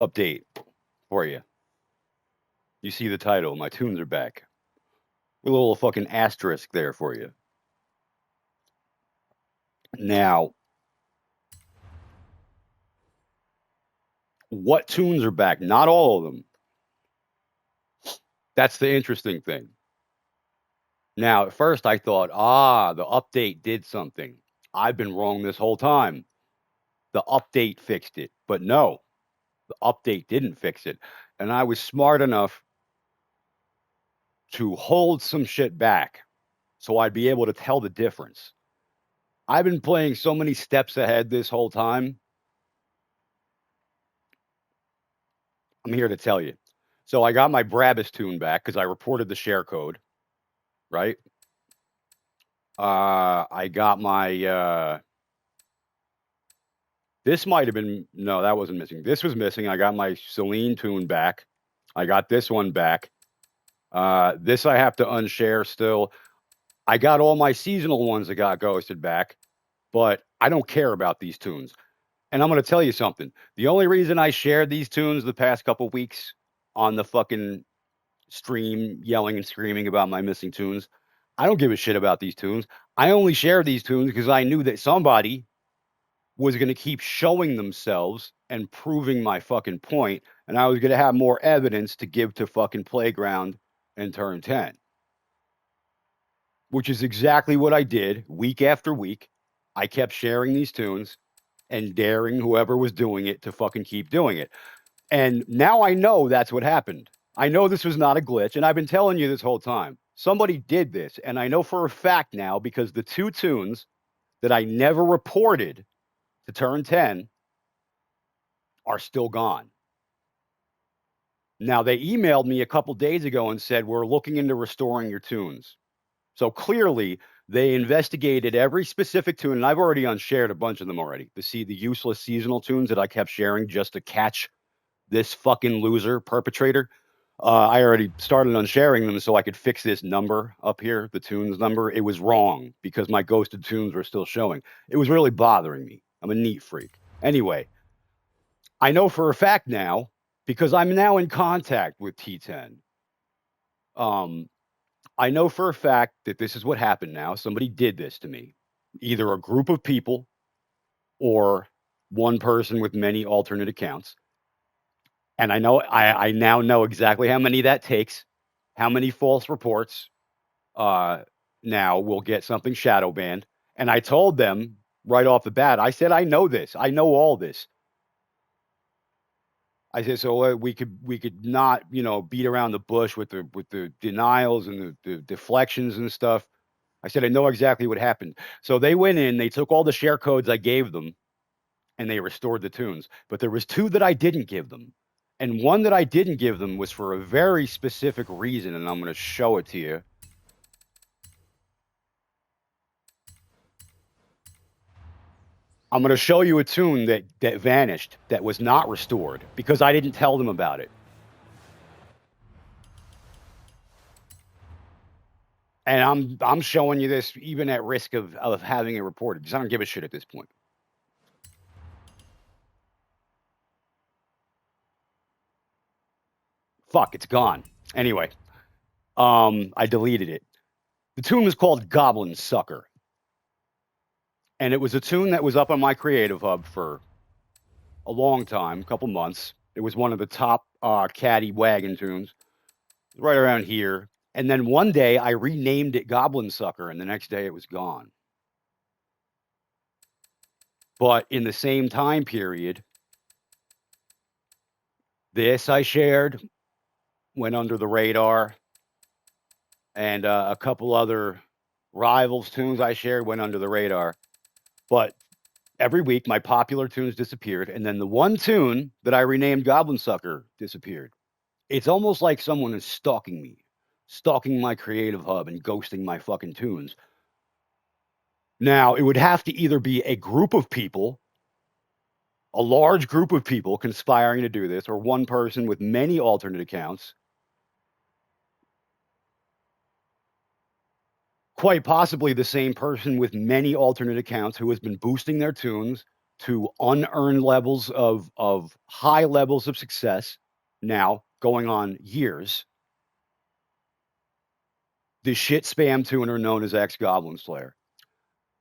update for you. You see the title, My Tunes Are Back. A little fucking asterisk there for you. Now, what tunes are back? Not all of them. That's the interesting thing. Now, at first I thought, the update did something. I've been wrong this whole time. The update fixed it. But no, the update didn't fix it. And I was smart enough to hold some shit back so I'd be able to tell the difference. I've been playing so many steps ahead this whole time. I'm here to tell you. So I got my Brabus tune back because I reported the share code, right? I got my this might have been no, that wasn't missing. This was missing. I got my Celine tune back. I got this one back. This I have to unshare still. I got all my seasonal ones that got ghosted back, but I don't care about these tunes. And I'm going to tell you something. The only reason I shared these tunes the past couple weeks on the fucking stream, yelling and screaming about my missing tunes, I don't give a shit about these tunes. I only shared these tunes because I knew that somebody was going to keep showing themselves and proving my fucking point, and I was going to have more evidence to give to fucking Playground and Turn 10, which is exactly what I did week after week. I kept sharing these tunes and daring whoever was doing it to fucking keep doing it. And now I know that's what happened. I know this was not a glitch, and I've been telling you this whole time. Somebody did this, and I know for a fact now because the two tunes that I never reported to Turn 10 are still gone. Now, they emailed me a couple days ago and said, we're looking into restoring your tunes. So clearly, they investigated every specific tune, and I've already unshared a bunch of them already. The useless seasonal tunes that I kept sharing just to catch this fucking loser perpetrator. I already started unsharing them so I could fix this number up here, the tunes number. It was wrong because my ghosted tunes were still showing. It was really bothering me. I'm a neat freak. Anyway, I know for a fact now because I'm now in contact with T10. Um, I know for a fact that this is what happened now. Somebody did this to me, either a group of people or one person with many alternate accounts. And I now know exactly how many that takes, how many false reports now will get something shadow banned. And I told them right off the bat, I said, I know this. I know all this. I said, so we could not, beat around the bush with the denials and the deflections and stuff. I said, I know exactly what happened. So they went in, they took all the share codes I gave them, and they restored the tunes. But there was two that I didn't give them. And one that I didn't give them was for a very specific reason, and I'm going to show it to you. I'm going to show you a tune that vanished, that was not restored, because I didn't tell them about it. And I'm showing you this even at risk of having it reported, because I don't give a shit at this point. Fuck, it's gone. Anyway, I deleted it. The tune was called Goblin Sucker. And it was a tune that was up on my Creative Hub for a long time, a couple months. It was one of the top caddy wagon tunes, right around here. And then one day I renamed it Goblin Sucker, and the next day it was gone. But in the same time period, this I shared went under the radar, and a couple other Rivals tunes I shared went under the radar. But every week, my popular tunes disappeared, and then the one tune that I renamed Goblin Sucker disappeared. It's almost like someone is stalking me, stalking my Creative Hub and ghosting my fucking tunes. Now, it would have to either be a group of people, a large group of people conspiring to do this, or one person with many alternate accounts. Quite possibly the same person with many alternate accounts who has been boosting their tunes to unearned levels of high levels of success, now going on years. The shit spam tuner known as X-Goblin Slayer.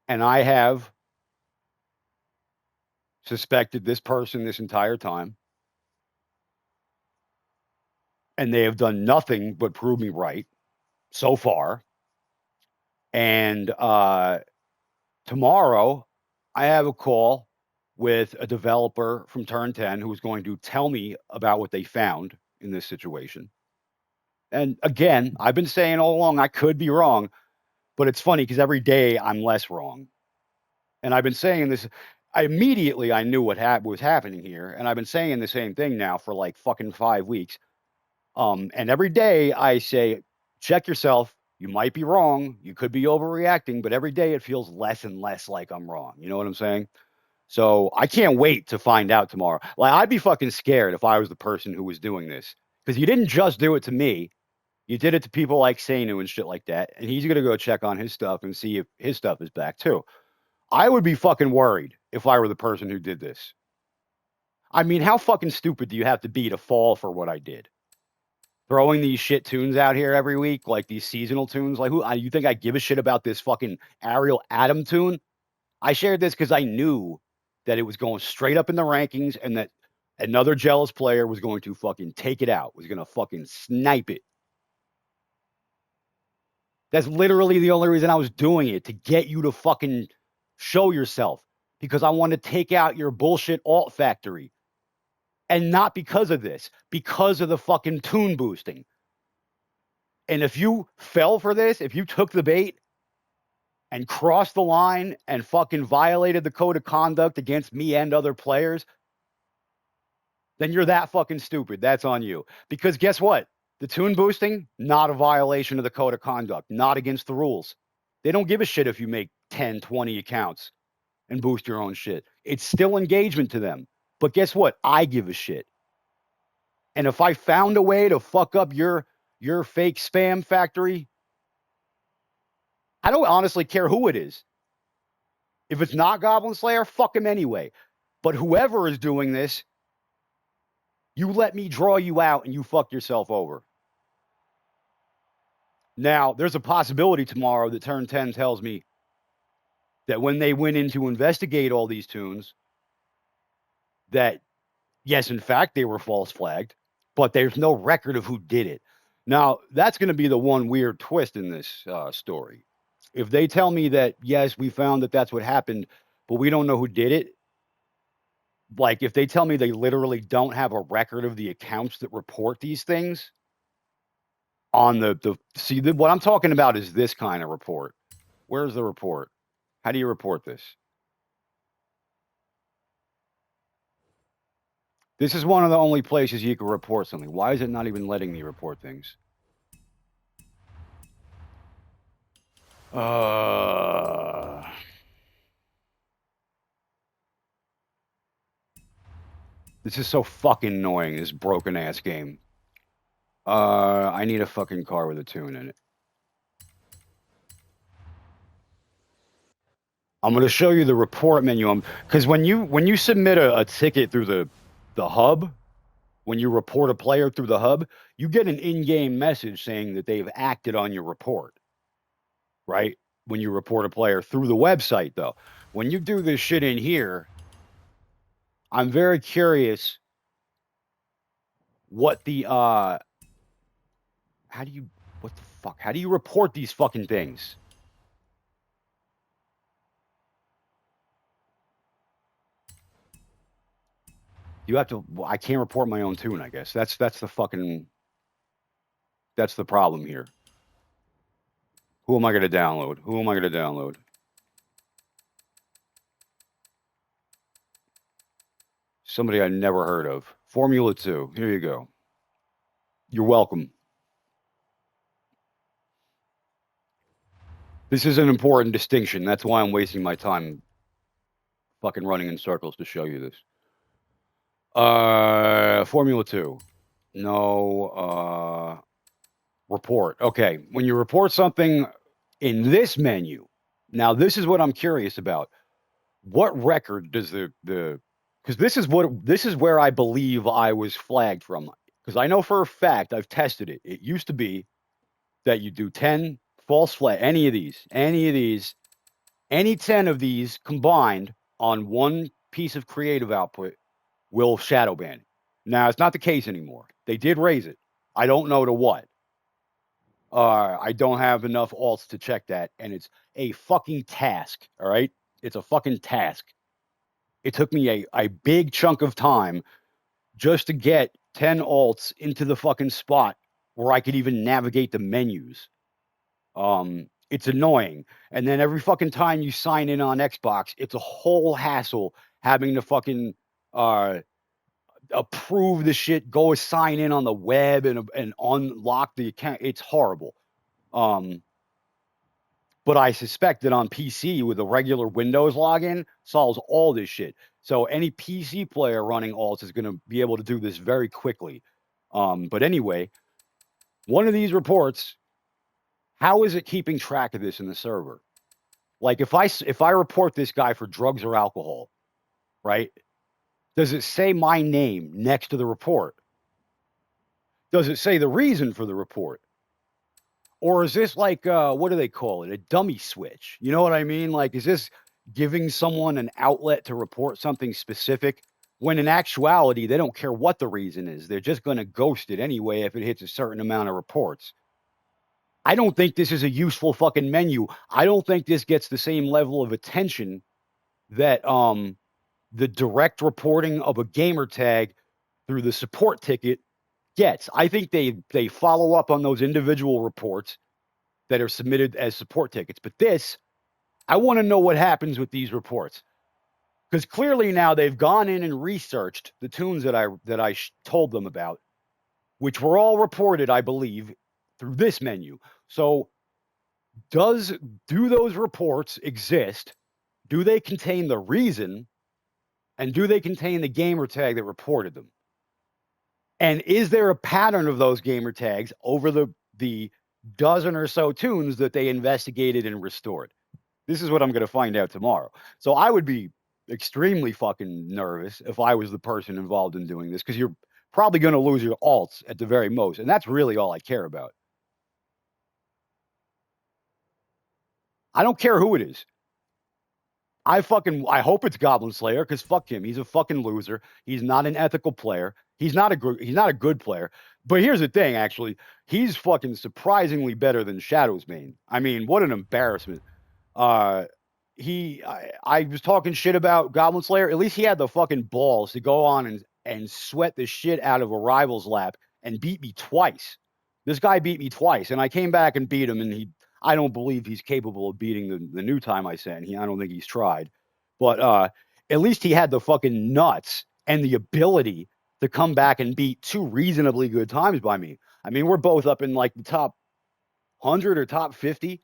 And I have suspected this person this entire time. And they have done nothing but prove me right so far. And tomorrow, I have a call with a developer from Turn 10 who is going to tell me about what they found in this situation. And again, I've been saying all along I could be wrong, but it's funny because every day I'm less wrong. And I've been saying this. I knew what was happening here, and I've been saying the same thing now for like fucking 5 weeks. And every day I say, check yourself. You might be wrong. You could be overreacting, but every day it feels less and less like I'm wrong. You know what I'm saying? So I can't wait to find out tomorrow. Like, I'd be fucking scared if I was the person who was doing this, because you didn't just do it to me. You did it to people like Sanu and shit like that. And he's going to go check on his stuff and see if his stuff is back too. I would be fucking worried if I were the person who did this. I mean, how fucking stupid do you have to be to fall for what I did? Throwing these shit tunes out here every week, like these seasonal tunes. Like, you think I give a shit about this fucking Ariel Adam tune? I shared this because I knew that it was going straight up in the rankings and that another jealous player was going to fucking take it out, was going to fucking snipe it. That's literally the only reason I was doing it, to get you to fucking show yourself, because I want to take out your bullshit alt factory. And not because of this, because of the fucking tune boosting. And if you fell for this, if you took the bait and crossed the line and fucking violated the code of conduct against me and other players, then you're that fucking stupid. That's on you. Because guess what? The tune boosting, not a violation of the code of conduct, not against the rules. They don't give a shit if you make 10, 20 accounts and boost your own shit. It's still engagement to them. But guess what? I give a shit. And if I found a way to fuck up your fake spam factory, I don't honestly care who it is. If it's not Goblin Slayer, fuck him anyway. But whoever is doing this, you let me draw you out and you fuck yourself over. Now, there's a possibility tomorrow that Turn 10 tells me that when they went in to investigate all these tunes, that, yes, in fact, they were false flagged, but there's no record of who did it. Now, that's going to be the one weird twist in this story. If they tell me that, yes, we found that that's what happened, but we don't know who did it, like if they tell me they literally don't have a record of the accounts that report these things on what I'm talking about is this kind of report. Where's the report? How do you report this? This is one of the only places you can report something. Why is it not even letting me report things? This is so fucking annoying, this broken ass game. I need a fucking car with a tune in it. I'm going to show you the report menu. Because when you submit a ticket through the hub, when you report a player through the hub, you get an in-game message saying that they've acted on your report, right? When you report a player through the website, though. When you do this shit in here, I'm very curious what the, how do you report these fucking things? You have to, I can't report my own tune, I guess. That's the problem here. Who am I going to download? Somebody I never heard of. Formula 2. Here you go. You're welcome. This is an important distinction. That's why I'm wasting my time fucking running in circles to show you this. Formula 2. No, report. Okay. When you report something in this menu, now this is what I'm curious about. what record does the because this is where I believe I was flagged from, because I know for a fact I've tested it. It used to be that you do 10 false flag, any of these, any 10 of these combined on one piece of creative output will shadow ban. Now, it's not the case anymore. They did raise it. I don't know to what. I don't have enough alts to check that, and it's a fucking task, all right? It's a fucking task. It took me a big chunk of time just to get 10 alts into the fucking spot where I could even navigate the menus. It's annoying. And then every fucking time you sign in on Xbox, it's a whole hassle having to fucking approve the shit, go sign in on the web and unlock the account. It's horrible. But I suspect that on PC with a regular Windows login solves all this shit. So any PC player running alts is going to be able to do this very quickly. But anyway, one of these reports, how is it keeping track of this in the server? Like if I report this guy for drugs or alcohol, right? Does it say my name next to the report? Does it say the reason for the report? Or is this like, what do they call it? A dummy switch? You know what I mean? Like, is this giving someone an outlet to report something specific when in actuality, they don't care what the reason is. They're just going to ghost it anyway if it hits a certain amount of reports. I don't think this is a useful fucking menu. I don't think this gets the same level of attention that the direct reporting of a gamer tag through the support ticket gets. I think they follow up on those individual reports that are submitted as support tickets. But this, I want to know what happens with these reports, because clearly now they've gone in and researched the tunes that I told them about, which were all reported, I believe, through this menu. So do those reports exist? Do they contain the reason? And do they contain the gamer tag that reported them? And is there a pattern of those gamer tags over the dozen or so tunes that they investigated and restored? This is what I'm going to find out tomorrow. So I would be extremely fucking nervous if I was the person involved in doing this, because you're probably going to lose your alts at the very most. And that's really all I care about. I don't care who it is. I hope it's Goblin Slayer, because fuck him. He's a fucking loser. He's not an ethical player. He's not a good player. But here's the thing, actually. He's fucking surprisingly better than Shadowsbane. I mean, what an embarrassment. I was talking shit about Goblin Slayer. At least he had the fucking balls to go on and sweat the shit out of a rival's lap and beat me twice. This guy beat me twice, and I came back and beat him, and I don't believe he's capable of beating the new time I sent. I don't think he's tried. But at least he had the fucking nuts and the ability to come back and beat two reasonably good times by me. I mean, we're both up in like the top 100 or top 50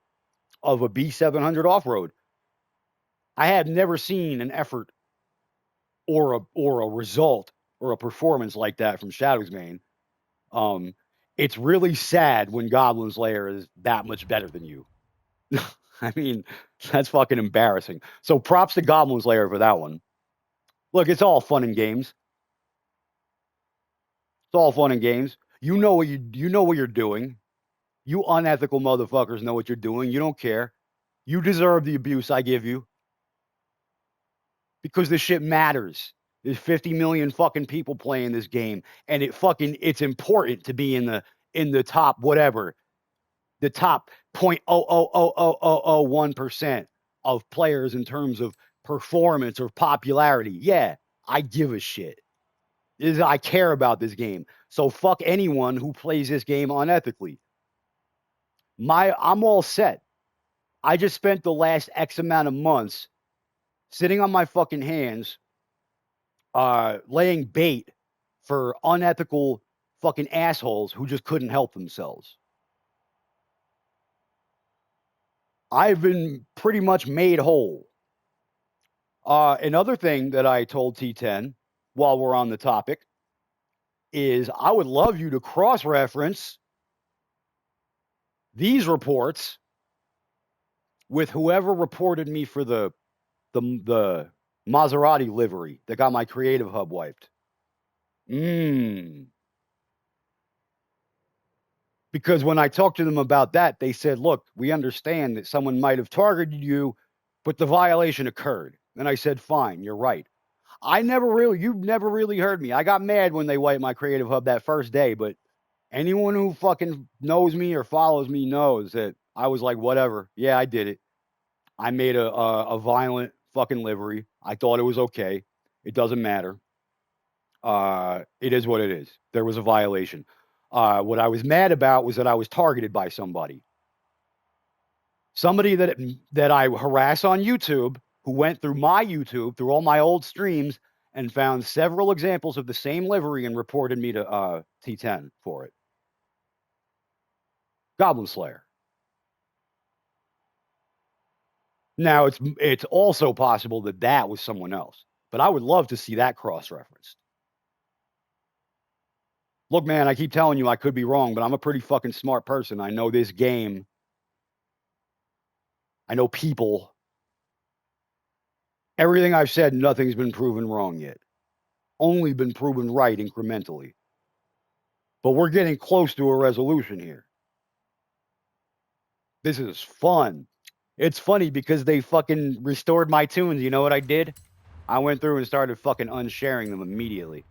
of a B700 off-road. I have never seen an effort or a result or a performance like that from Shadowsbane. It's really sad when Goblin Slayer is that much better than you. I mean, that's fucking embarrassing. So props to Goblin Slayer for that one. Look, it's all fun and games. It's all fun and games. You know what you're doing. You unethical motherfuckers know what you're doing. You don't care. You deserve the abuse I give you, because this shit matters. There's 50 million fucking people playing this game, and it's important to be in the top whatever, the top 0.00001% of players in terms of performance or popularity. Yeah, I give a shit. I care about this game. So fuck anyone who plays this game unethically. I'm all set. I just spent the last X amount of months sitting on my fucking hands, laying bait for unethical fucking assholes who just couldn't help themselves. I've been pretty much made whole. Another thing that I told T10 while we're on the topic is I would love you to cross-reference these reports with whoever reported me for the Maserati livery that got my Creative Hub wiped. Because when I talked to them about that, they said, look, we understand that someone might have targeted you, but the violation occurred. And I said, fine, you're right. You never really heard me. I got mad when they wiped my Creative Hub that first day, but anyone who fucking knows me or follows me knows that I was like, whatever. Yeah, I did it. I made a violent fucking livery. I thought it was okay. It doesn't matter. It is what it is. There was a violation. What I was mad about was that I was targeted by somebody that I harass on YouTube, who went through my YouTube, through all my old streams, and found several examples of the same livery and reported me to T10 for it. Goblin Slayer. Now, it's also possible that was someone else, but I would love to see that cross-referenced. Look, man, I keep telling you I could be wrong, but I'm a pretty fucking smart person. I know this game. I know people. Everything I've said, nothing's been proven wrong yet. Only been proven right incrementally. But we're getting close to a resolution here. This is fun. It's funny because they fucking restored my tunes. You know what I did? I went through and started fucking unsharing them immediately.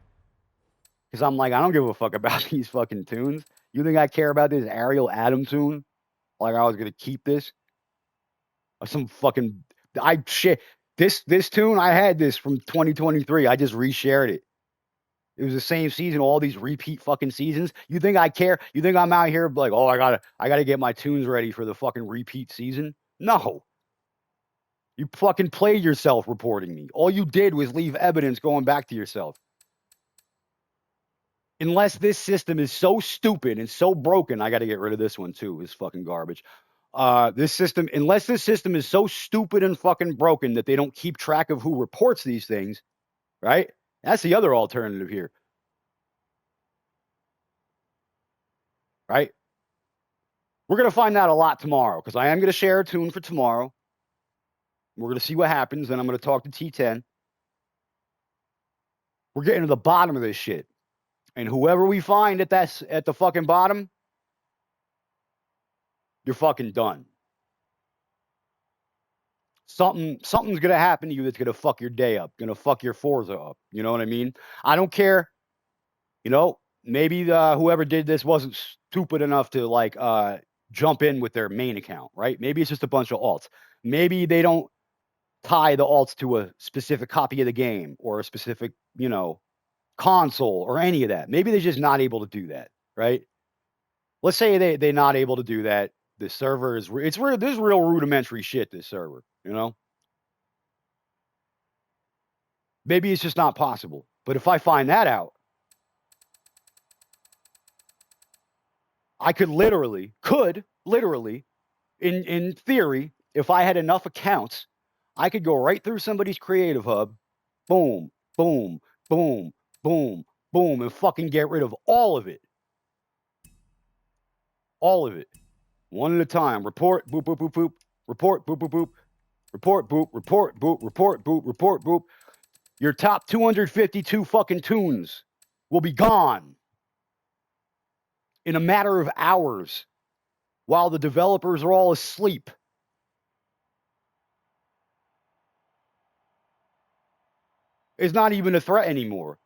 Because I'm like, I don't give a fuck about these fucking tunes. You think I care about this Ariel Adam tune? Like I was going to keep this? Some fucking... This tune, I had this from 2023. I just reshared it. It was the same season, all these repeat fucking seasons. You think I care? You think I'm out here like, oh, I gotta get my tunes ready for the fucking repeat season? No. You fucking played yourself reporting me. All you did was leave evidence going back to yourself. Unless this system is so stupid and so broken, I gotta get rid of this one too. It's fucking garbage. Unless this system is so stupid and fucking broken that they don't keep track of who reports these things, right? That's the other alternative here. Right? We're going to find out a lot tomorrow because I am going to share a tune for tomorrow. We're going to see what happens. Then I'm going to talk to T10. We're getting to the bottom of this shit. And whoever we find at the fucking bottom, you're fucking done. Something's going to happen to you that's going to fuck your day up, going to fuck your Forza up. You know what I mean? I don't care. You know, maybe whoever did this wasn't stupid enough to like jump in with their main account, right? Maybe it's just a bunch of alts. Maybe they don't tie the alts to a specific copy of the game or a specific, console or any of that. Maybe they're just not able to do that, right? Let's say they're not able to do that. The server is this is real rudimentary shit, this server, Maybe it's just not possible. But if I find that out, I could literally, in theory, if I had enough accounts, I could go right through somebody's Creative Hub, boom, boom, boom, boom, boom, and fucking get rid of all of it. All of it. One at a time. Report, boop, boop, boop, boop. Report, boop, boop, boop. Report, boop, report, boop, report, boop, report, boop. Your top 252 fucking tunes will be gone in a matter of hours while the developers are all asleep. It's not even a threat anymore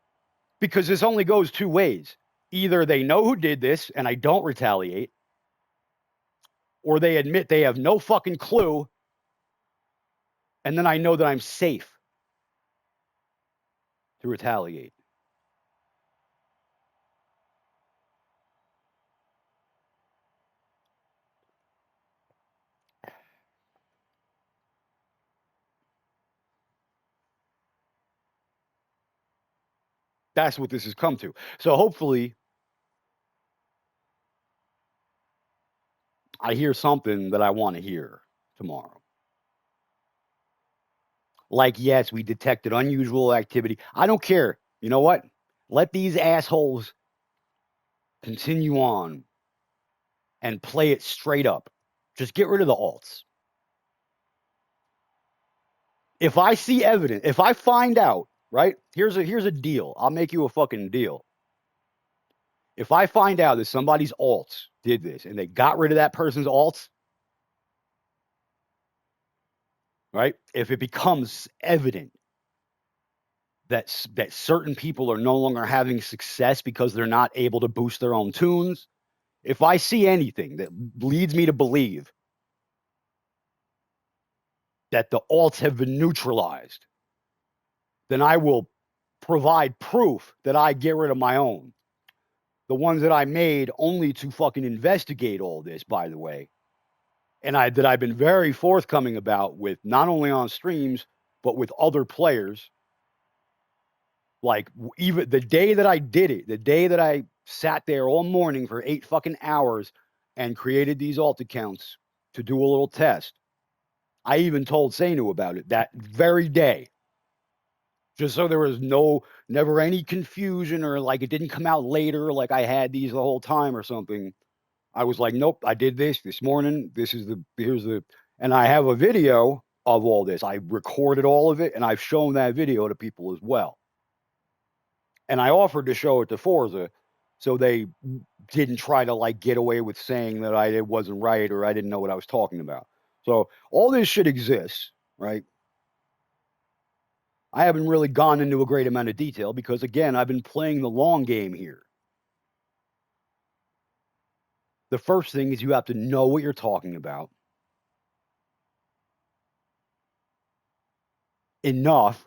because this only goes two ways. Either they know who did this and I don't retaliate, or they admit they have no fucking clue, and then I know that I'm safe to retaliate. That's what this has come to. So hopefully I hear something that I want to hear tomorrow. Like, yes, we detected unusual activity. I don't care. You know what? Let these assholes continue on and play it straight up. Just get rid of the alts. If I see evidence, if I find out, right? Here's a deal. I'll make you a fucking deal. If I find out that somebody's alts did this and they got rid of that person's alts, right? If it becomes evident that certain people are no longer having success because they're not able to boost their own tunes, if I see anything that leads me to believe that the alts have been neutralized, then I will provide proof that I get rid of my own. The ones that I made only to fucking investigate all this, by the way. And I've been very forthcoming about with not only on streams, but with other players. Like even the day that I did it, the day that I sat there all morning for 8 fucking hours and created these alt accounts to do a little test, I even told Sanu about it that very day. Just so there was never any confusion or like it didn't come out later, like I had these the whole time or something. I was like, nope, I did this morning. And I have a video of all this. I recorded all of it and I've shown that video to people as well. And I offered to show it to Forza so they didn't try to like get away with saying that it wasn't right or I didn't know what I was talking about. So all this shit exists, right? I haven't really gone into a great amount of detail because, again, I've been playing the long game here. The first thing is you have to know what you're talking about enough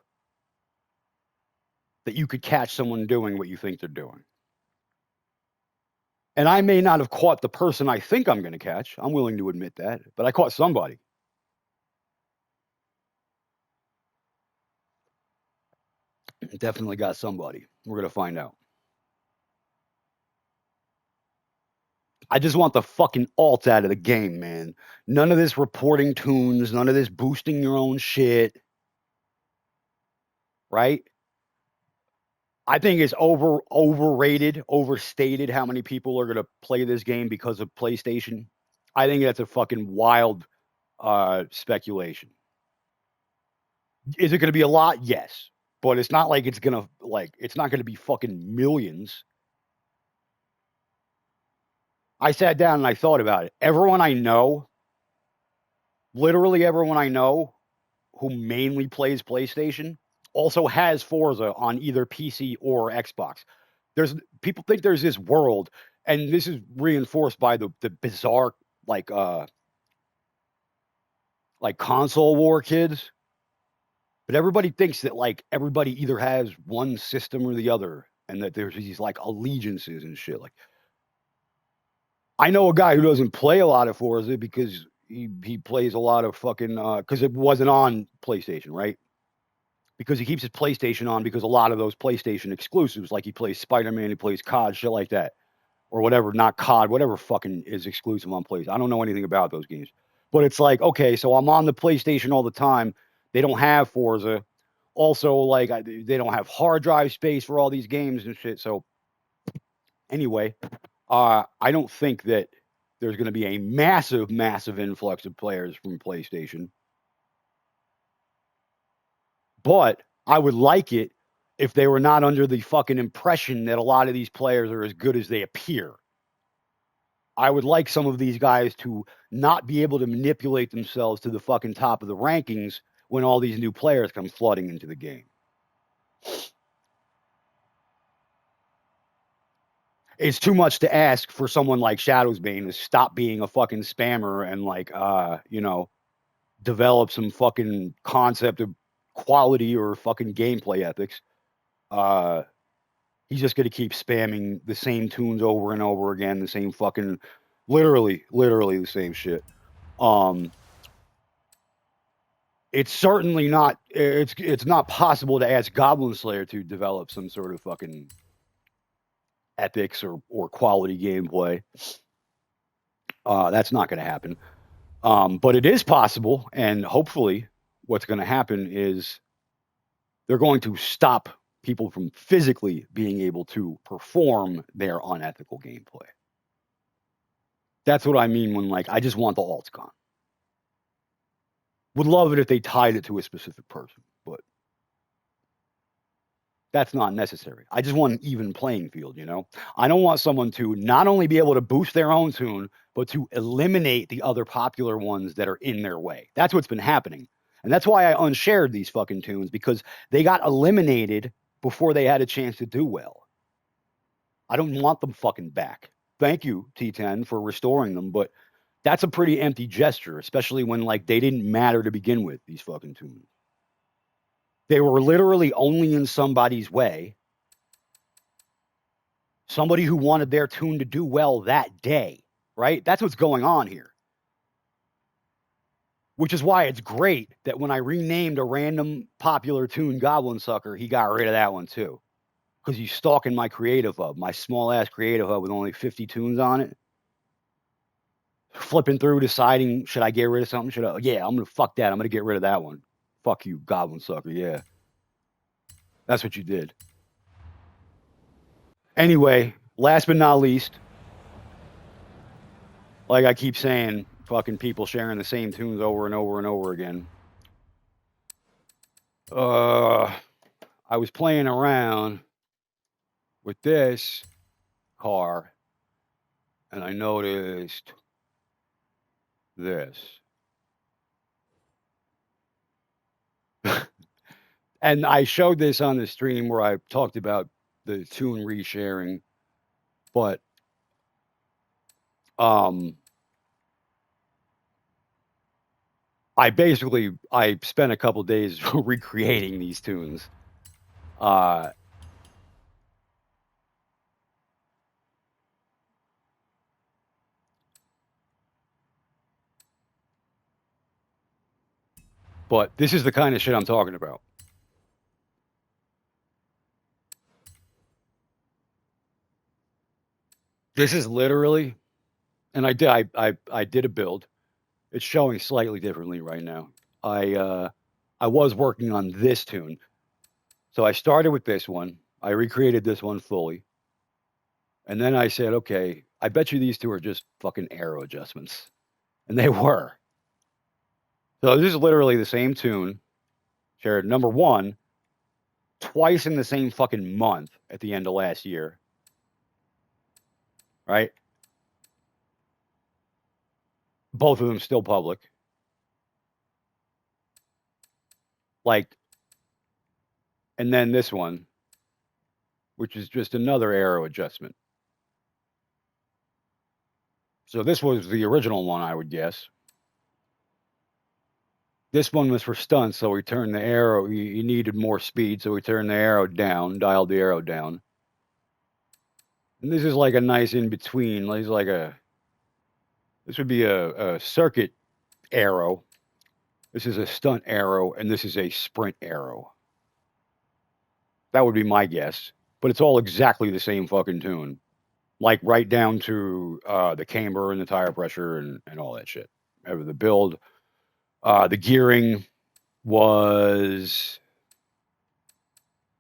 that you could catch someone doing what you think they're doing. And I may not have caught the person I think I'm going to catch. I'm willing to admit that, but I caught somebody. Definitely got somebody. We're going to find out. I just want the fucking alts out of the game, man. None of this reporting tunes, none of this boosting your own shit. Right? I think it's overrated, overstated how many people are going to play this game because of PlayStation. I think that's a fucking wild speculation. Is it going to be a lot? Yes, but it's not like it's going to it's not going to be fucking millions. I sat down and I thought about it. Everyone I know, literally everyone I know who mainly plays PlayStation also has Forza on either PC or Xbox. There's people think there's this world, and this is reinforced by the bizarre like console war kids. But everybody thinks that like everybody either has one system or the other, and that there's these like allegiances and shit. Like I know a guy who doesn't play a lot of Forza because he plays a lot of fucking because it wasn't on PlayStation, right? Because he keeps his PlayStation on because a lot of those PlayStation exclusives, like he plays Spider-Man, he plays COD, shit like that, or whatever, not COD, whatever fucking is exclusive on PlayStation. I don't know anything about those games, but it's like, okay, so I'm on the PlayStation all the time. They don't have Forza. Also, like they don't have hard drive space for all these games and shit. So anyway, I don't think that there's going to be a massive, massive influx of players from PlayStation. But I would like it if they were not under the fucking impression that a lot of these players are as good as they appear. I would like some of these guys to not be able to manipulate themselves to the fucking top of the rankings when all these new players come flooding into the game. It's too much to ask for someone like Shadowsbane to stop being a fucking spammer and like develop some fucking concept of quality or fucking gameplay ethics. He's just going to keep spamming the same tunes over and over again, the same fucking, literally the same shit. It's certainly not. It's not possible to ask Goblin Slayer to develop some sort of fucking ethics or quality gameplay. That's not going to happen. But it is possible, and hopefully, what's going to happen is they're going to stop people from physically being able to perform their unethical gameplay. That's what I mean when like I just want the alts gone. Would love it if they tied it to a specific person, but that's not necessary. I just want an even playing field, you know? I don't want someone to not only be able to boost their own tune, but to eliminate the other popular ones that are in their way. That's what's been happening. And that's why I unshared these fucking tunes, because they got eliminated before they had a chance to do well. I don't want them fucking back. Thank you, T10, for restoring them, but that's a pretty empty gesture, especially when like they didn't matter to begin with, these fucking tunes. They were literally only in somebody's way. Somebody who wanted their tune to do well that day, right? That's what's going on here. Which is why it's great that when I renamed a random popular tune Goblin Sucker, he got rid of that one too. Because he's stalking my creative hub, my small ass creative hub with only 50 tunes on it. Flipping through, deciding, should I get rid of something? Yeah, I'm going to fuck that. I'm going to get rid of that one. Fuck you, Goblin Sucker. Yeah. That's what you did. Anyway, last but not least, like I keep saying, fucking people sharing the same tunes over and over and over again. I was playing around with this car and I noticed this. And I showed this on the stream where I talked about the tune resharing, but I spent a couple days recreating these tunes. But this is the kind of shit I'm talking about. This is literally, and I did a build. It's showing slightly differently right now. I was working on this tune. So I started with this one. I recreated this one fully. And then I said, okay, I bet you these two are just fucking arrow adjustments. And they were. So this is literally the same tune, shared number one, twice in the same fucking month at the end of last year. Right? Both of them still public. Like, and then this one, which is just another arrow adjustment. So this was the original one, I would guess. This one was for stunts, so we turned the arrow. You needed more speed, so we turned the arrow down, dialed the arrow down. And this is like a nice in between. This would be a circuit arrow. This is a stunt arrow, and this is a sprint arrow. That would be my guess. But it's all exactly the same fucking tune. Like right down to the camber and the tire pressure and all that shit. The build. The gearing was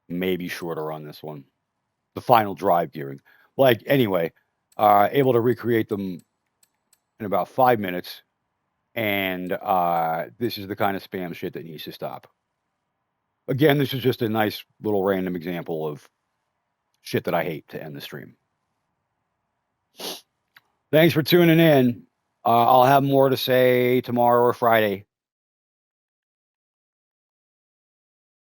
maybe shorter on this one. The final drive gearing. Like, anyway, able to recreate them in about 5 minutes. And this is the kind of spam shit that needs to stop. Again, this is just a nice little random example of shit that I hate to end the stream. Thanks for tuning in. I'll have more to say tomorrow or Friday.